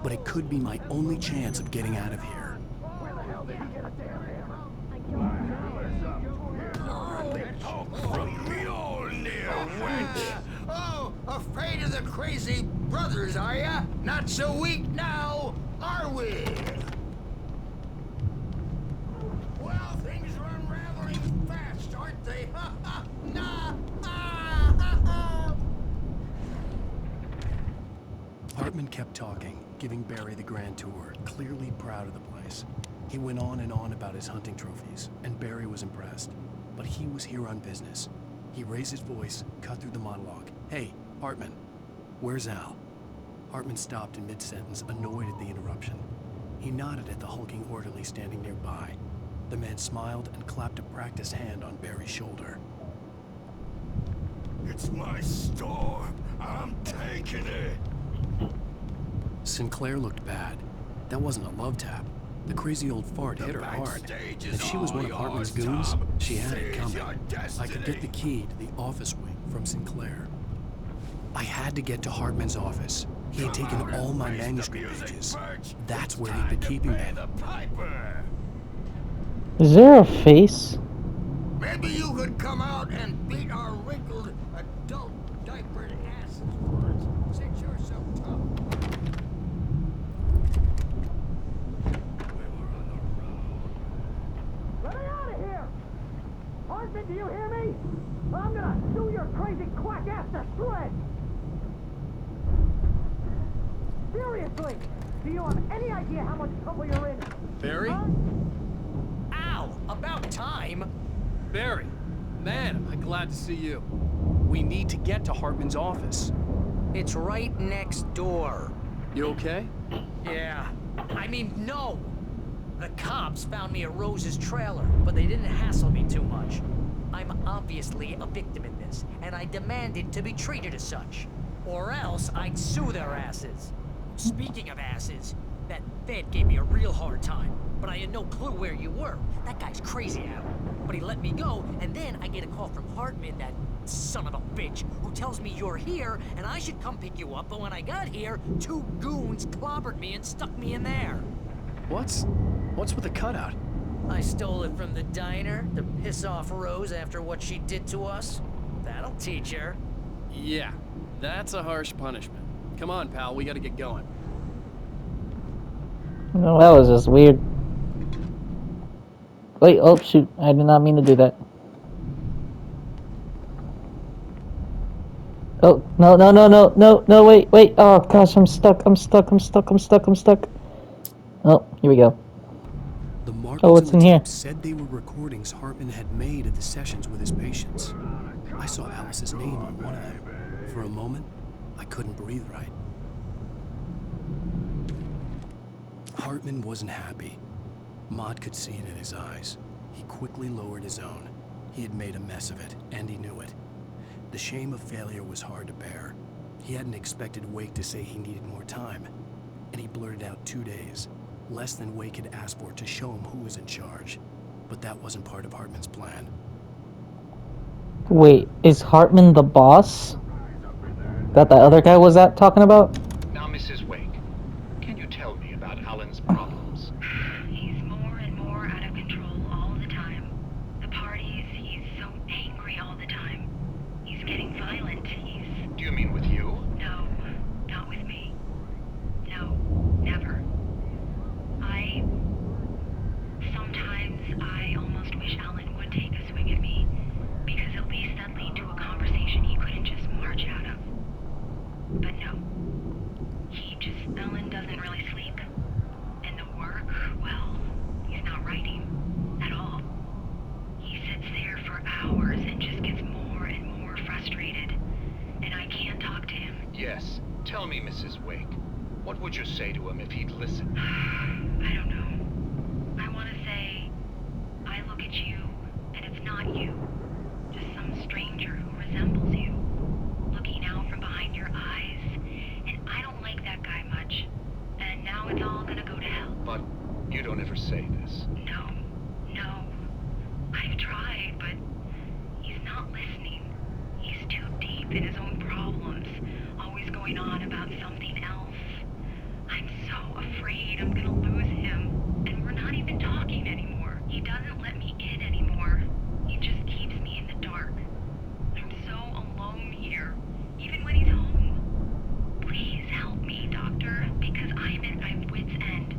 but it could be my only chance of getting out of here. From me old near wench. Oh, afraid of the crazy brothers, are ya? Not so weak now, are we? Well, things are unraveling fast, aren't they? Ha ha! Nah! Ha ha ha! Hartman kept talking, giving Barry the grand tour, clearly proud of the place. He went on and on about his hunting trophies, and Barry was impressed. But he was here on business. He raised his voice, cut through the monologue. Hey, Hartman, where's Al? Hartman stopped in mid-sentence, annoyed at the interruption. He nodded at the hulking orderly standing nearby. The man smiled and clapped a practiced hand on Barry's shoulder. It's my store. I'm taking it. Sinclair looked bad. That wasn't a love tap. The crazy old fart hit her hard. If she was one of Hartman's goons, she had it coming. I could get the key to the office wing from Sinclair. I had to get to Hartman's office. He had taken all my manuscript pages. That's where he'd been keeping them. Is there a face? Maybe you could come out and beat our wrinkled adult diapered asses for us, since you're so tough. Let me out of here! Hartman, do you hear me? I'm gonna chew your crazy quack ass to shreds! Seriously! Do you have any idea how much trouble you're in? Barry? Huh? Ow! About time! Barry, man, am I glad to see you. We need to get to Hartman's office. It's right next door. You okay? Yeah. I mean, no! The cops found me at Rose's trailer, but they didn't hassle me too much. I'm obviously a victim in this, and I demanded to be treated as such. Or else I'd sue their asses. Speaking of asses, that Fed gave me a real hard time, but I had no clue where you were. That guy's crazy out. But he let me go, and then I get a call from Hartman, that son of a bitch, who tells me you're here, and I should come pick you up, but when I got here, 2 goons clobbered me and stuck me in there. What's with the cutout? I stole it from the diner to piss off Rose after what she did to us. That'll teach her. Yeah, that's a harsh punishment. Come on, pal, we gotta get going. No, that was just weird. Wait, oh shoot, I did not mean to do that. Oh, no, wait, oh gosh, I'm stuck. Oh, here we go. The markers Oh, what's on in the here? tape said they were recordings Hartman had made at the sessions with his patients. I saw Alice's name on one of them. For a moment, I couldn't breathe right. Hartman wasn't happy. Maud could see it in his eyes. He quickly lowered his own. He had made a mess of it, and he knew it. The shame of failure was hard to bear. He hadn't expected Wake to say he needed more time, and he blurted out 2 days, less than Wake had asked for to show him who was in charge. But that wasn't part of Hartman's plan. Wait, is Hartman the boss that the other guy was talking about? Now, Mrs. Wake, can you tell me about Alan's problems? He's more and more out of control all the time. The parties, he's so angry all the time. He's getting violent. Do you mean with you? No, not with me. No, never. Sometimes I almost wish Alan would take a swing at me, because at least that'd lead to a conversation he couldn't just march out of. But no. Alan doesn't really sleep. And the work, well, he's not writing at all. He sits there for hours and just gets more and more frustrated. And I can't talk to him. Yes. Tell me, Mrs. Wake. What would you say to him if he'd listen? I don't know. I want to say, I look at you, and it's not you. Just some stranger who resembles you. Looking out from behind your eyes. And I don't like that guy much. And now it's all gonna go to hell. But you don't ever say this. No. I've tried, but he's not listening. He's too deep in his own problems. Always going on about something else. I'm so because I'm at my wit's end.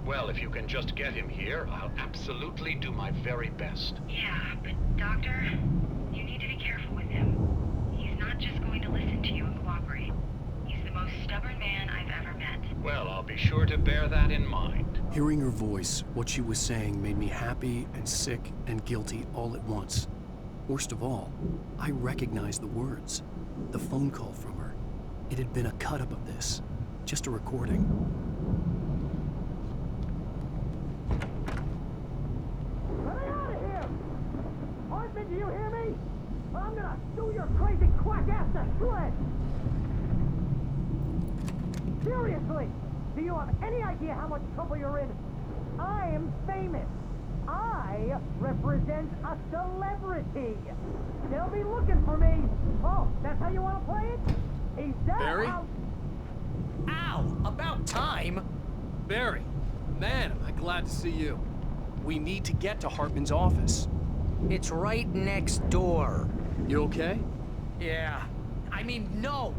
Well, if you can just get him here, I'll absolutely do my very best. Yeah, but Doctor, you need to be careful with him. He's not just going to listen to you and cooperate. He's the most stubborn man I've ever met. Well, I'll be sure to bear that in mind. Hearing her voice, what she was saying made me happy and sick and guilty all at once. Worst of all, I recognized the words. The phone call from her. It had been a cut-up of this. Just a recording. Let me out of here! Hartman, do you hear me? I'm gonna sue your crazy quack ass to shreds! Seriously, do you have any idea how much trouble you're in? I am famous. I represent a celebrity. They'll be looking for me. Oh, that's how you want to play it? Is that Barry? how... Ow! About time! Barry, man, am I glad to see you. We need to get to Hartman's office. It's right next door. You okay? Yeah. I mean, no!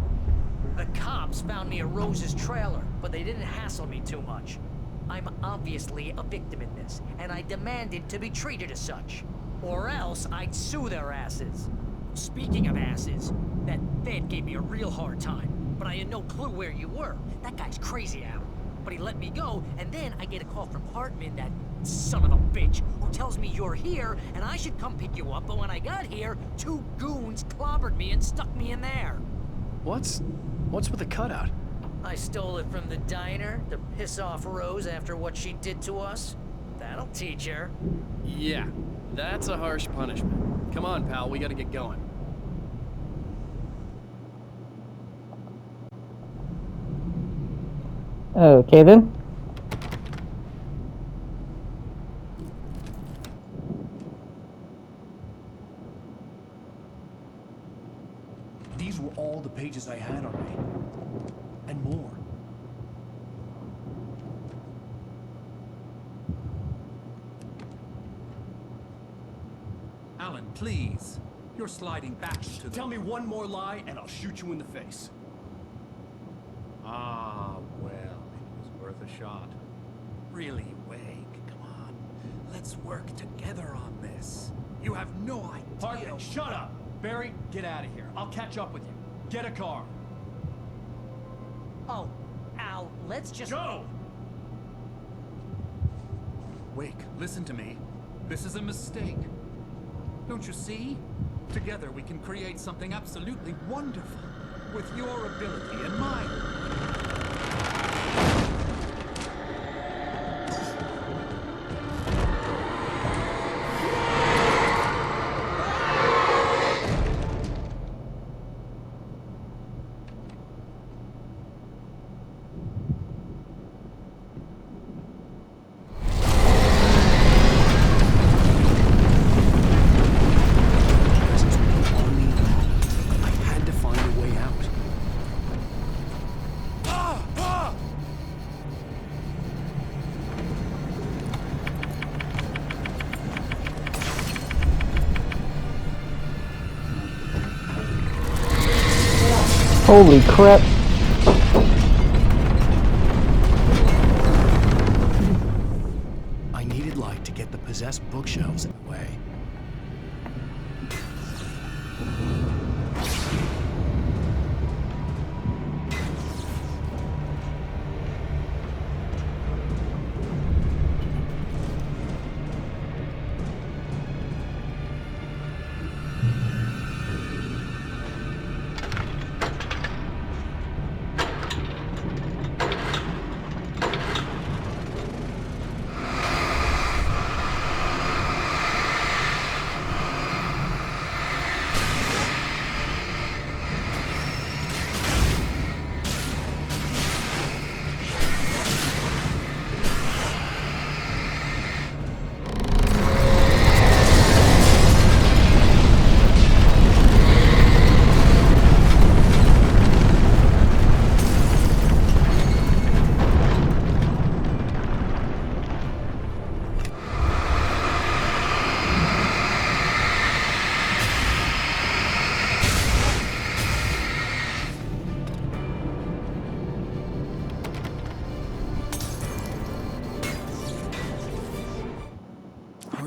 The cops found me at Rose's trailer, but they didn't hassle me too much. I'm obviously a victim in this, and I demanded to be treated as such. Or else I'd sue their asses. Speaking of asses, that Fed gave me a real hard time, but I had no clue where you were. That guy's crazy, Al. But he let me go, and then I get a call from Hartman, that son of a bitch, who tells me you're here, and I should come pick you up, but when I got here, 2 goons clobbered me and stuck me in there. What's with the cutout? I stole it from the diner to piss off Rose after what she did to us. That'll teach her. Yeah, that's a harsh punishment. Come on, pal, we gotta get going. Okay then. These were all the pages I had on me. And more. Alan, please. You're sliding back to the... Tell me one more lie and I'll shoot you in the face. Ah, well, it was worth a shot. Really, Wake, come on. Let's work together on this. You have no idea... Hartman, shut up! Barry, get out of here. I'll catch up with you. Get a car. Oh, Al, let's just... Go! Wake, listen to me. This is a mistake. Don't you see? Together we can create something absolutely wonderful. With your ability and mine. Presence was on me in the moment. I had to find a way out. Holy crap. I needed light to get the possessed bookshelves away.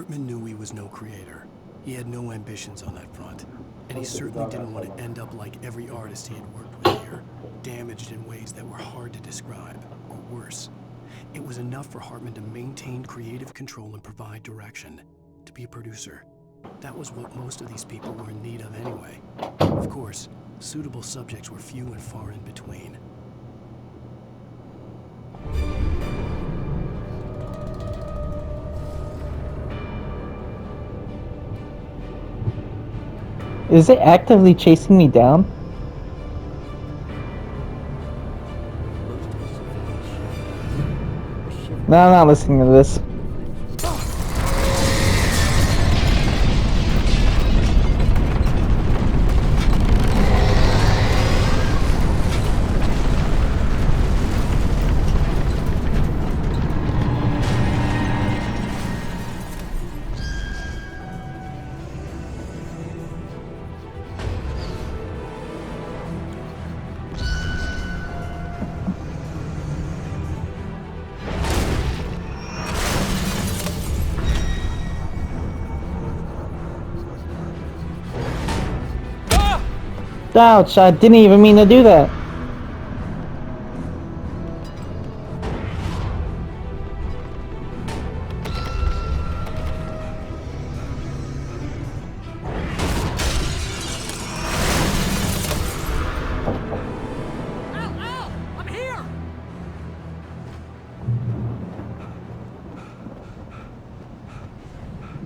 Hartman knew he was no creator. He had no ambitions on that front. And he certainly didn't want to end up like every artist he had worked with here, damaged in ways that were hard to describe, or worse. It was enough for Hartman to maintain creative control and provide direction, to be a producer. That was what most of these people were in need of anyway. Of course, suitable subjects were few and far in between. Is it actively chasing me down? No, I'm not listening to this. Ouch, I didn't even mean to do that. Al! I'm here!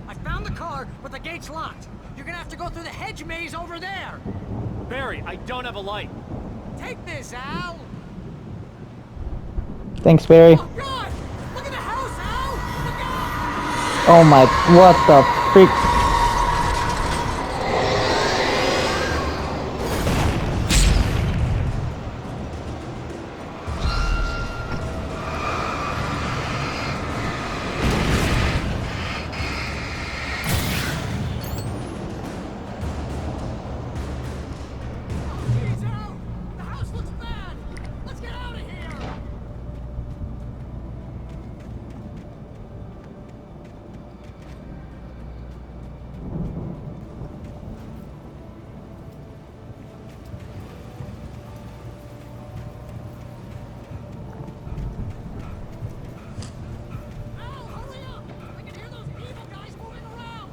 I found the car, but the gate's locked. You're gonna have to go through the hedge maze over there. Barry, I don't have a light. Take this, Al! Thanks, Barry. Oh, God! Look at the house, Al! Look out! Oh my, what the freak? Jeez, Al! The house looks bad! Let's get out of here! Al, hurry up! I can hear those evil guys moving around!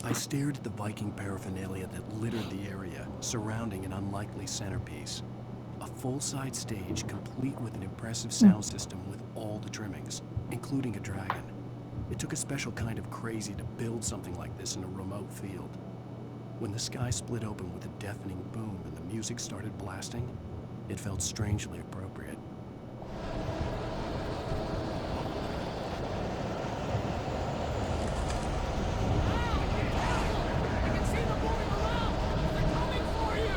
I stared at the Viking paraphernalia that littered the area, surrounding an unlikely centerpiece. A full-size stage complete with an impressive sound system with all the trimmings, including a dragon. It took a special kind of crazy to build something like this in a remote field. When the sky split open with a deafening boom and the music started blasting, it felt strangely appropriate. I can see them moving around! They're coming for you!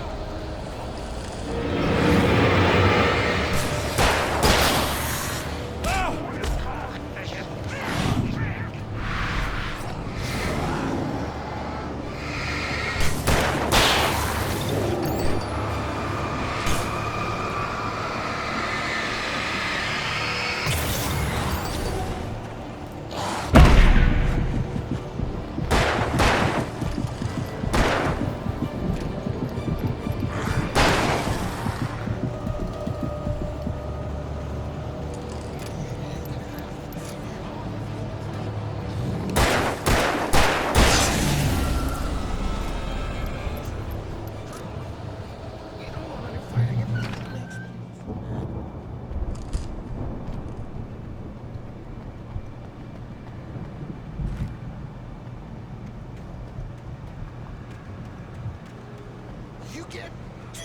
You get 2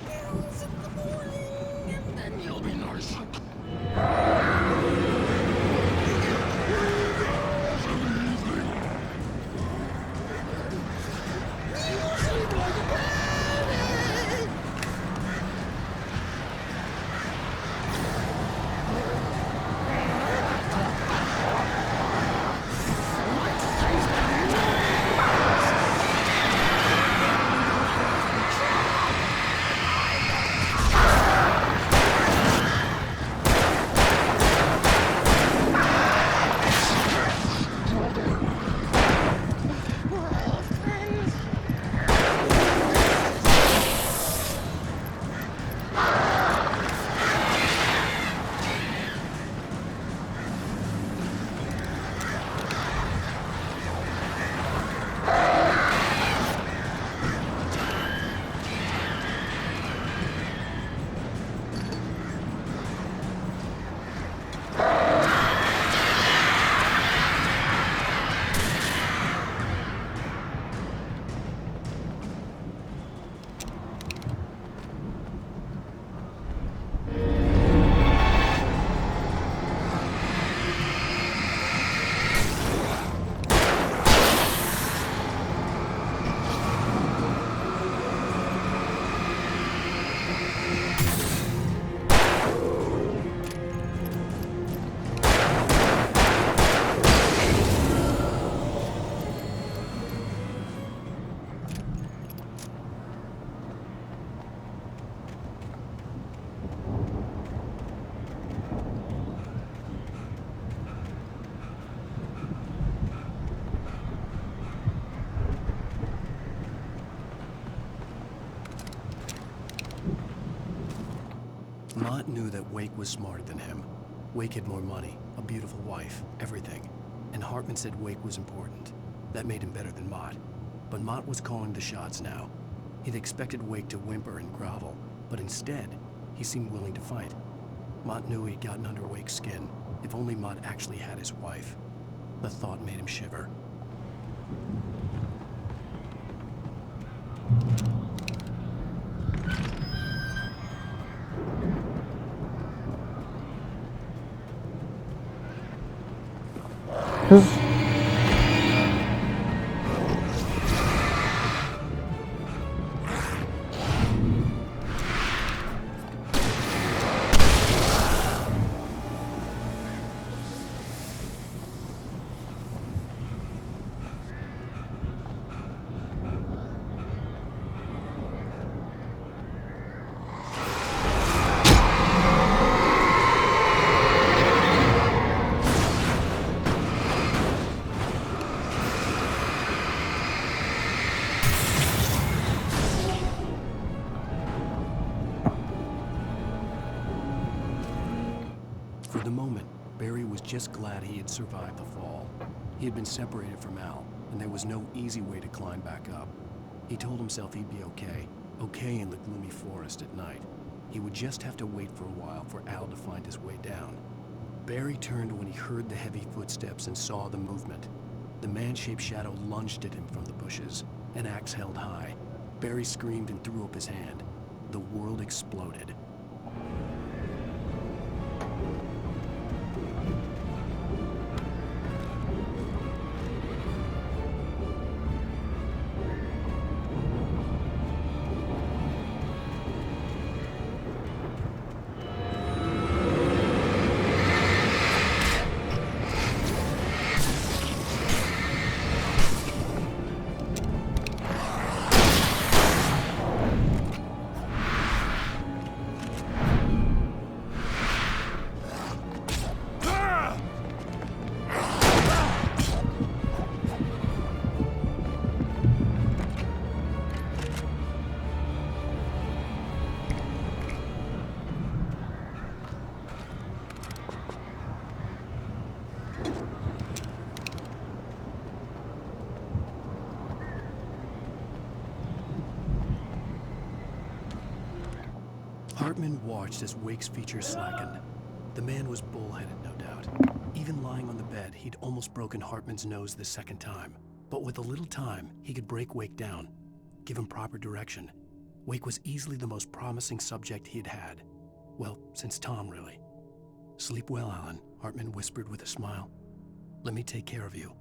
pills in the morning, and then you'll be nice. Mott knew that Wake was smarter than him. Wake had more money, a beautiful wife, everything. And Hartman said Wake was important. That made him better than Mott. But Mott was calling the shots now. He'd expected Wake to whimper and grovel, but instead, he seemed willing to fight. Mott knew he'd gotten under Wake's skin. If only Mott actually had his wife. The thought made him shiver. For the moment, Barry was just glad he had survived the fall. He had been separated from Al, and there was no easy way to climb back up. He told himself he'd be okay in the gloomy forest at night. He would just have to wait for a while for Al to find his way down. Barry turned when he heard the heavy footsteps and saw the movement. The man-shaped shadow lunged at him from the bushes, an axe held high. Barry screamed and threw up his hand. The world exploded. Hartman watched as Wake's features slackened. The man was bullheaded, no doubt. Even lying on the bed, he'd almost broken Hartman's nose the second time. But with a little time, he could break Wake down, give him proper direction. Wake was easily the most promising subject he'd had. Well, since Tom, really. "Sleep well, Alan," Hartman whispered with a smile. "Let me take care of you."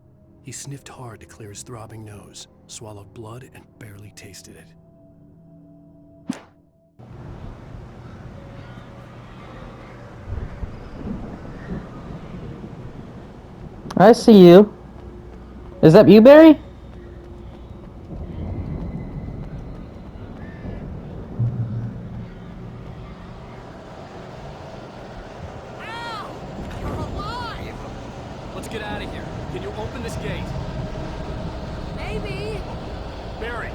He sniffed hard to clear his throbbing nose, swallowed blood, and barely tasted it. I see you. Is that you, Barry? Al! You're alive! Let's get out of here. Can you open this gate? Maybe. Barry!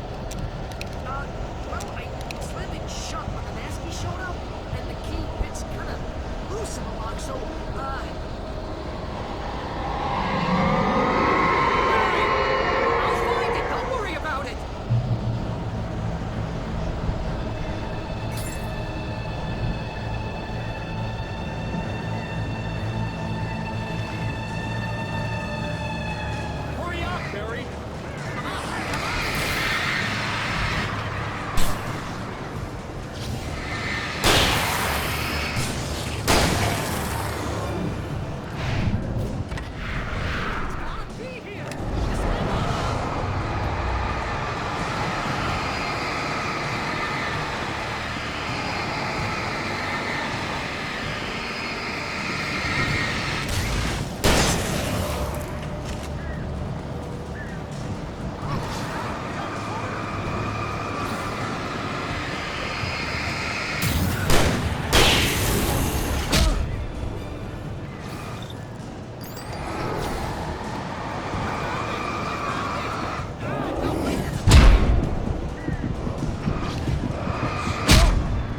Well, I slammed it shut when the Nasty showed up, and the key fits kind of loose in the lock, so, I'll find it. Don't worry about it. Hurry up, Barry!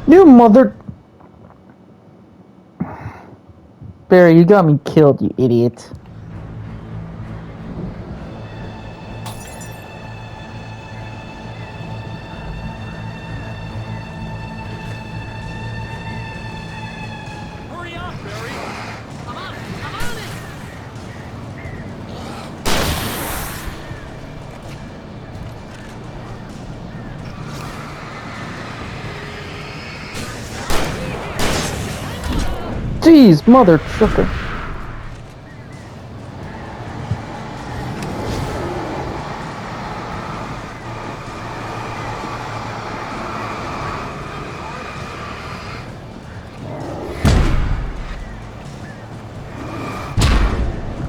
You mother... Barry, you got me killed, you idiot. Hurry up, Barry! I'm on it! Jeez, mother trucker.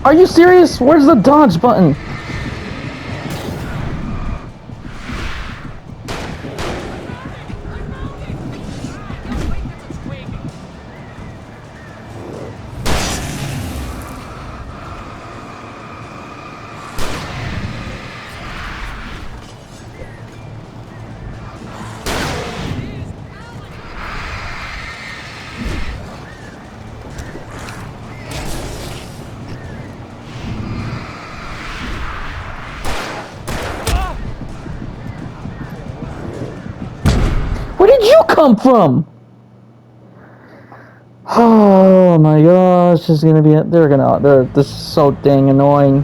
Are you serious? Where's the dodge button? Where did you come from? Oh my gosh, this is gonna be this is so dang annoying.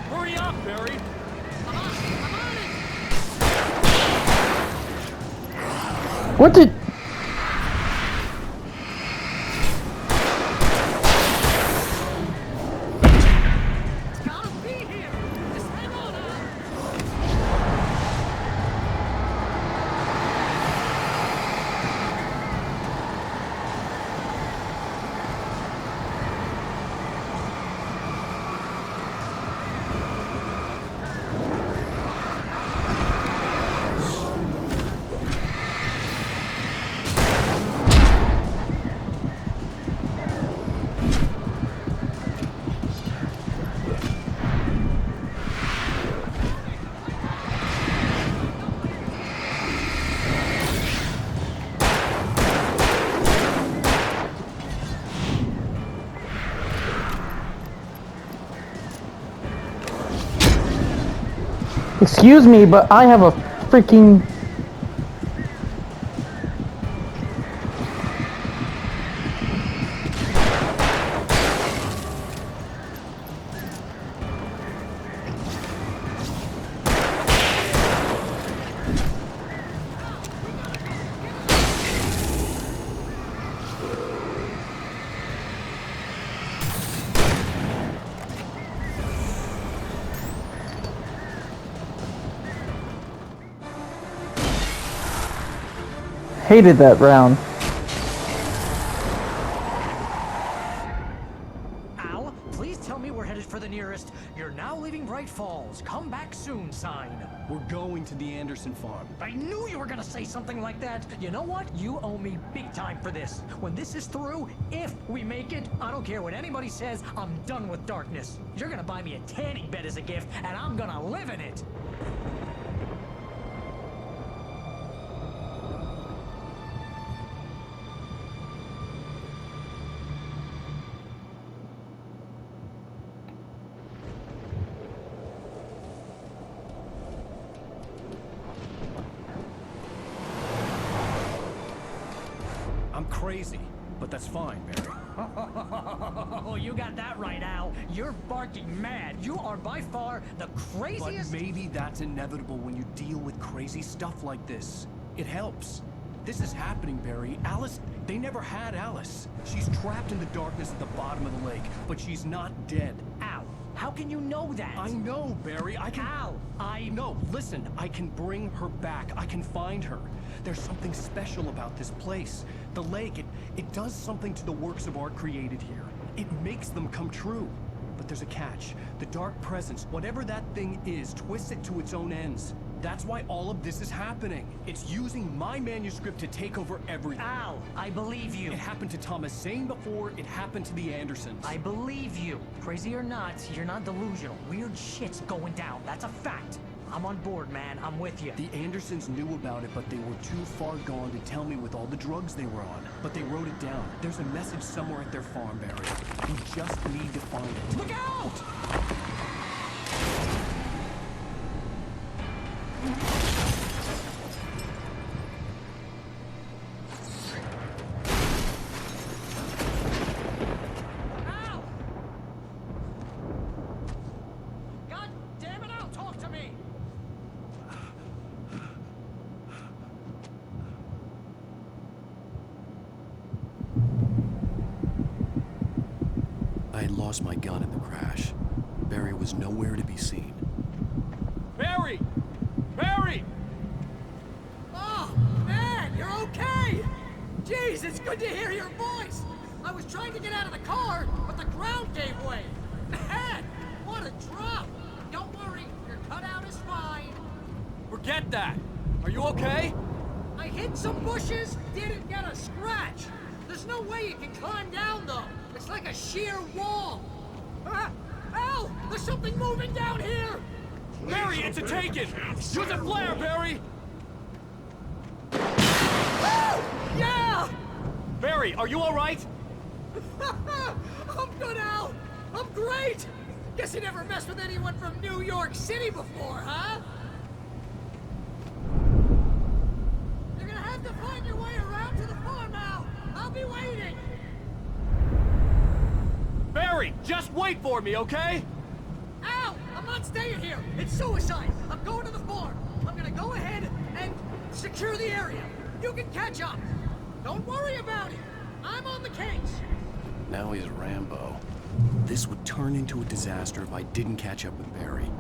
Hurry up, Barry! What did... Gotta be here! Just hang on, Al! Excuse me, but I have a freaking... Hated that round. Al, please tell me we're headed for the nearest "You're now leaving Bright Falls. Come back soon" sign. We're going to the Anderson farm. I knew you were gonna say something like that. You know what? You owe me big time for this. When this is through, if we make it, I don't care what anybody says, I'm done with darkness. You're gonna buy me a tanning bed as a gift, and I'm gonna live in it. I'm crazy, but that's fine, Barry. Oh, you got that right, Al. You're barking mad. You are by far the But craziest... maybe that's inevitable when you deal with crazy stuff like this. It helps. This is happening, Barry. Alice, they never had Alice. She's trapped in the darkness at the bottom of the lake, but she's not dead. Al, how can you know that? I know, Barry. I can... Al, No, listen. I can bring her back. I can find her. There's something special about this place. The lake, it does something to the works of art created here. It makes them come true. But there's a catch. The dark presence, whatever that thing is, twists it to its own ends. That's why all of this is happening. It's using my manuscript to take over everything. Al, I believe you. It happened to Thomas Zane before, it happened to the Andersons. I believe you. Crazy or not, you're not delusional. Weird shit's going down. That's a fact. I'm on board, man. I'm with you. The Andersons knew about it, but they were too far gone to tell me with all the drugs they were on. But they wrote it down. There's a message somewhere at their farm, Barry. We just need to find it. Look out! Ow! God damn it, Al, talk to me! I had lost my gun in the crash. Barry was nowhere to be seen. Barry! Barry! Oh, man, you're okay! Jeez, it's good to hear your voice! I was trying to get out of the car, but the ground gave way! Man, what a drop! Don't worry, your cutout is fine. Forget that! Are you okay? I hit some bushes, didn't get a scratch. There's no way you can climb down, though. It's like a sheer wall. Ah, Al, there's something moving down here! Barry, it's a taken! Use a flare, Barry! Yeah! Barry, are you alright? I'm good, Al. I'm great. Guess you never messed with anyone from New York City before, huh? You're gonna have to find your way around to the farm, Al. I'll be waiting. Barry, just wait for me, okay? Al, I'm not staying here. It's suicide. I'm going to the farm. I'm gonna go ahead and secure the area. You can catch up. Don't worry about it. I'm on the case. Now he's Rambo. This would turn into a disaster if I didn't catch up with Barry.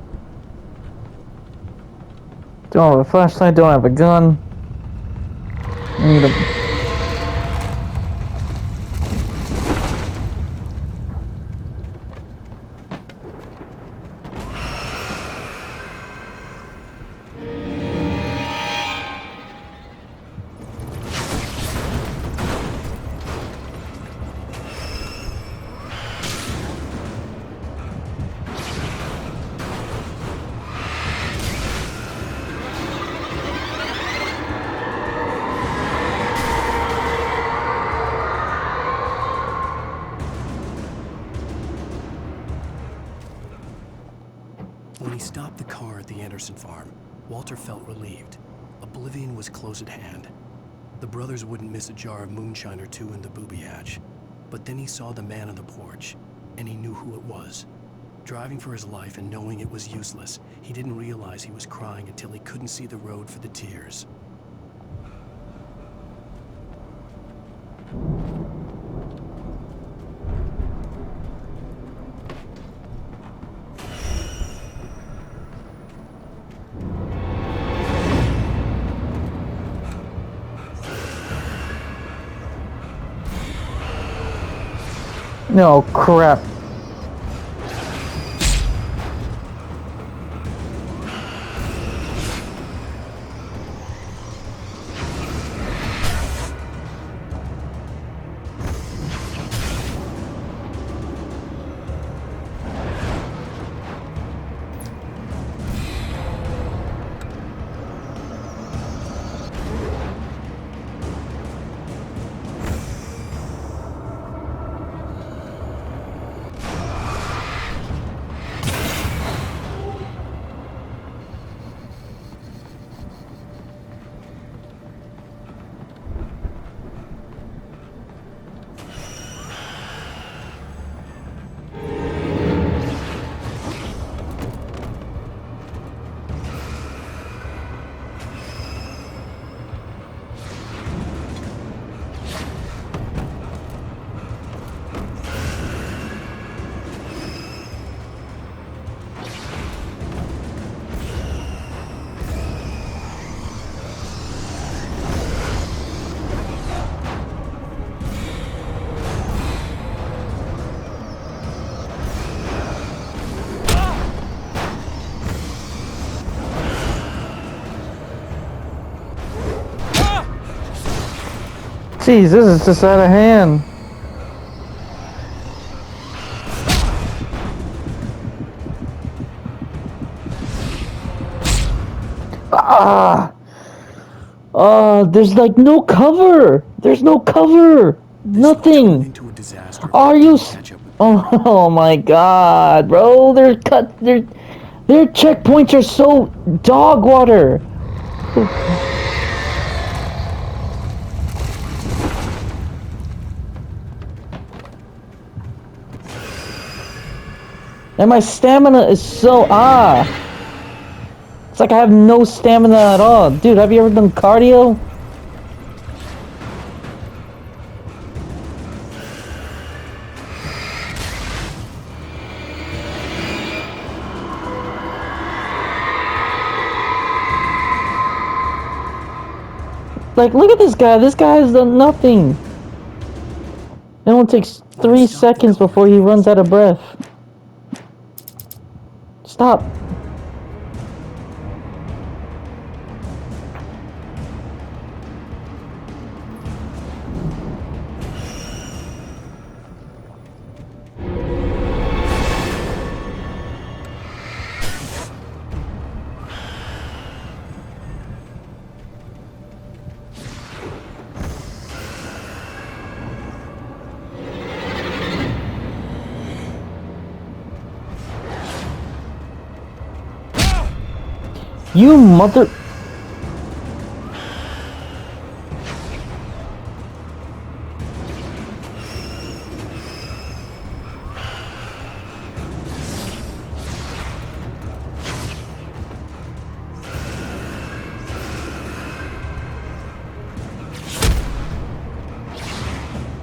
Don't have a flashlight, don't have a gun. I need a... When he stopped the car at the Anderson farm, Walter felt relieved. Oblivion was close at hand. The brothers wouldn't miss a jar of moonshine or two in the booby hatch. But then he saw the man on the porch, and he knew who it was. Driving for his life and knowing it was useless, he didn't realize he was crying until he couldn't see the road for the tears. No, crap. Jeez, this is just out of hand. Ah! There's like no cover. There's no cover. This will turn Nothing. into a disaster if Are I you? can't catch up with Barry. Oh my god, bro! Their checkpoints are so dog water. And my stamina is so It's like I have no stamina at all. Dude, have you ever done cardio? Like, look at this guy. This guy has done nothing. It only takes 3 seconds before he runs out of breath. Stop. You mother...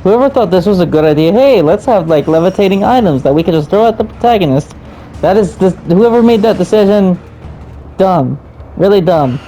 Whoever thought this was a good idea, hey, let's have like levitating items that we can just throw at the protagonist. That is this, whoever made that decision, dumb. Really dumb.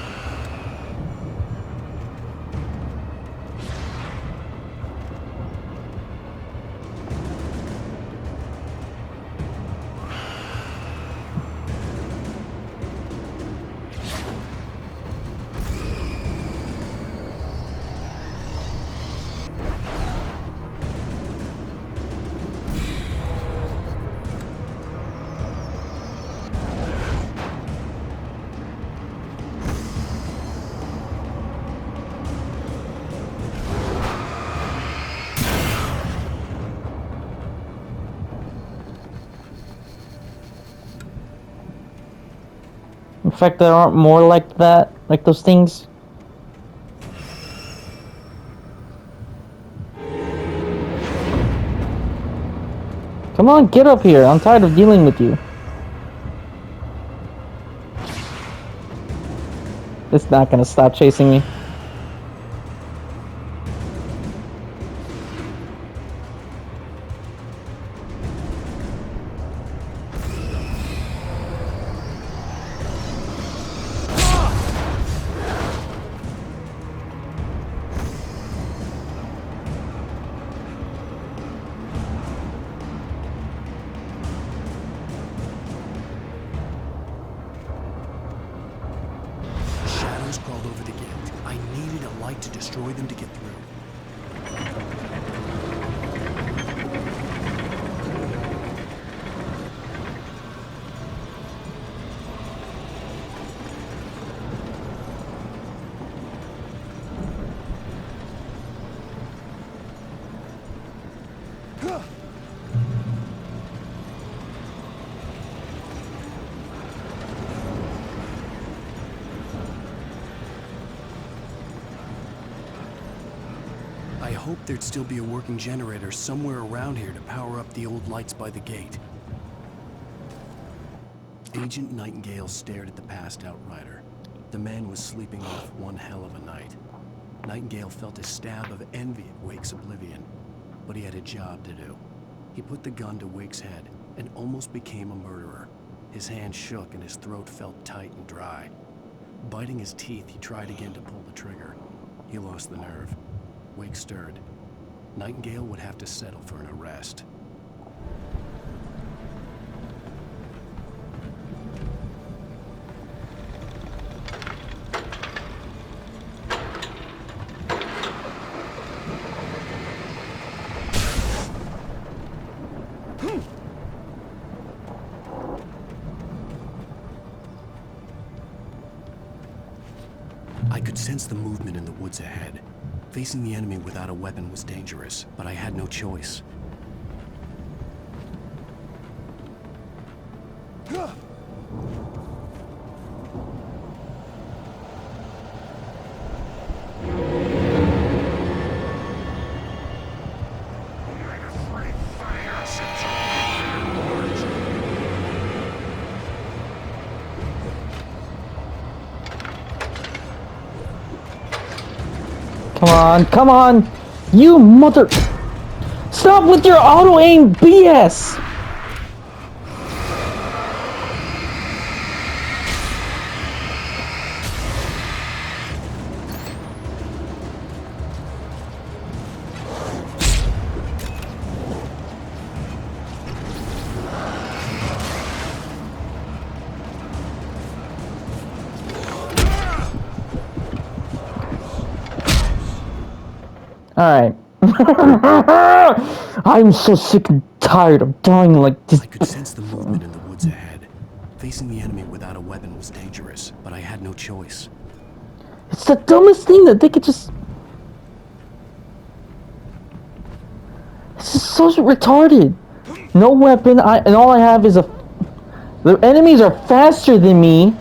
In fact, there aren't more like that, like those things. Come on, get up here. I'm tired of dealing with you. It's not gonna stop chasing me. Shadows crawled over the gate. I needed a light to destroy them to get through. I hoped there'd still be a working generator somewhere around here to power up the old lights by the gate. Agent Nightingale stared at the passed-out rider. The man was sleeping off one hell of a night. Nightingale felt a stab of envy at Wake's oblivion, but he had a job to do. He put the gun to Wake's head and almost became a murderer. His hand shook and his throat felt tight and dry. Biting his teeth, he tried again to pull the trigger. He lost the nerve. Wake stirred. Nightingale would have to settle for an arrest. I could sense the movement in the woods ahead. Facing the enemy without a weapon was dangerous, but I had no choice. Come on, come on! You mother... Stop with your auto-aim BS! Alright. I'm so sick and tired of dying like this. I could sense the movement in the woods ahead. Facing the enemy without a weapon was dangerous, but I had no choice. It's the dumbest thing that they could just... This is so retarded. No weapon, and all I have is a... The enemies are faster than me.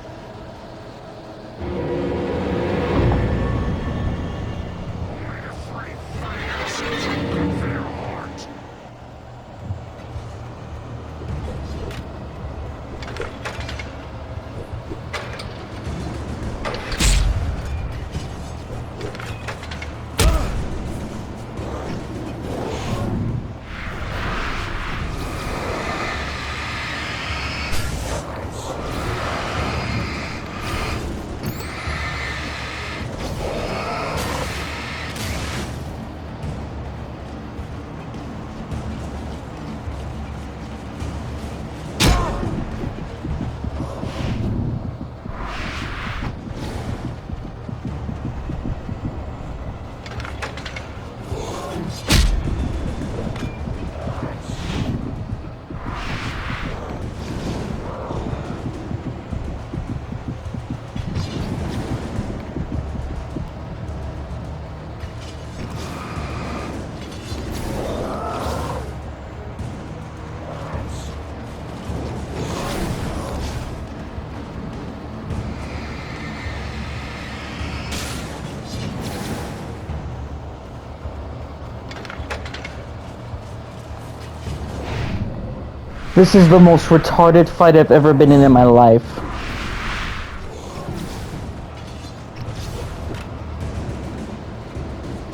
This is the most retarded fight I've ever been in my life.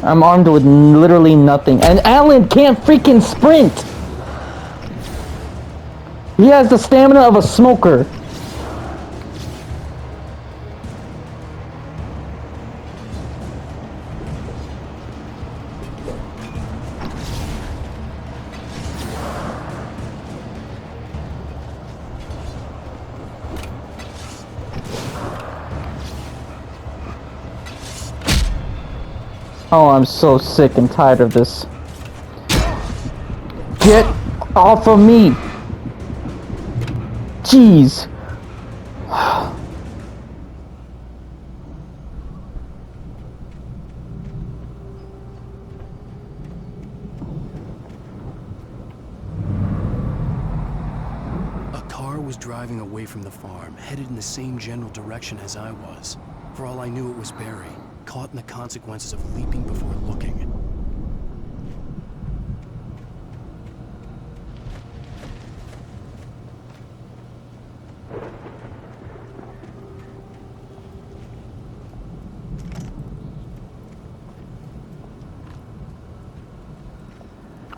I'm armed with literally nothing. And Alan can't freaking sprint! He has the stamina of a smoker. Oh, I'm so sick and tired of this. Get off of me! Jeez. A car was driving away from the farm, headed in the same general direction as I was. For all I knew, it was Barry, caught in the consequences of leaping before looking.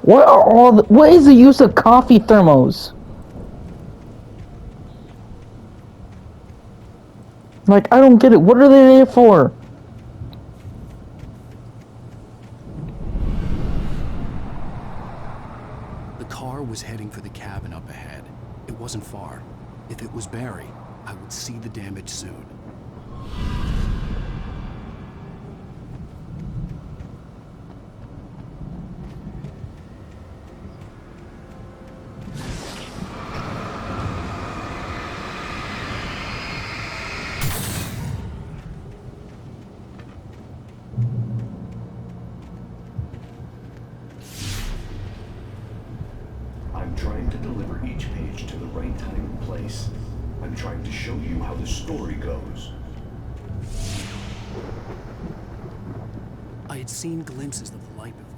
What is the use of coffee thermos? Like, I don't get it. What are they there for? The car was heading for the cabin up ahead. It wasn't far. If it was Barry, I would see the damage soon. place. I'm trying to show you how the story goes. I had seen glimpses of the light before.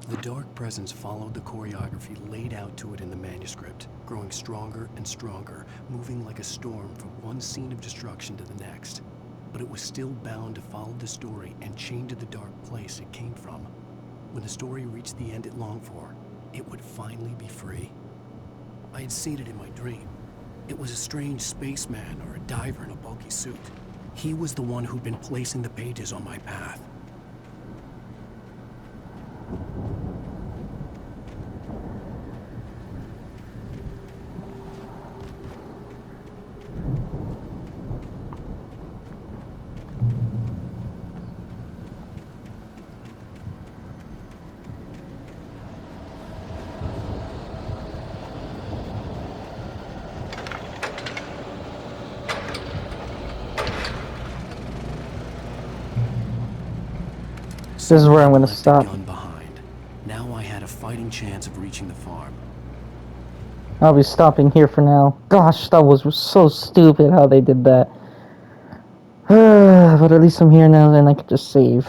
The dark presence followed the choreography laid out to it in the manuscript, growing stronger and stronger, moving like a storm from one scene of destruction to the next. But it was still bound to follow the story and chained to the dark place it came from. When the story reached the end it longed for, it would finally be free. I had seen it in my dream. It was a strange spaceman or a diver in a bulky suit. He was the one who'd been placing the pages on my path. This is where I'm gonna Left the stop. gun behind. Now I had a fighting chance of reaching the farm. I'll be stopping here for now. Gosh, that was so stupid how they did that. But at least I'm here now and I can just save.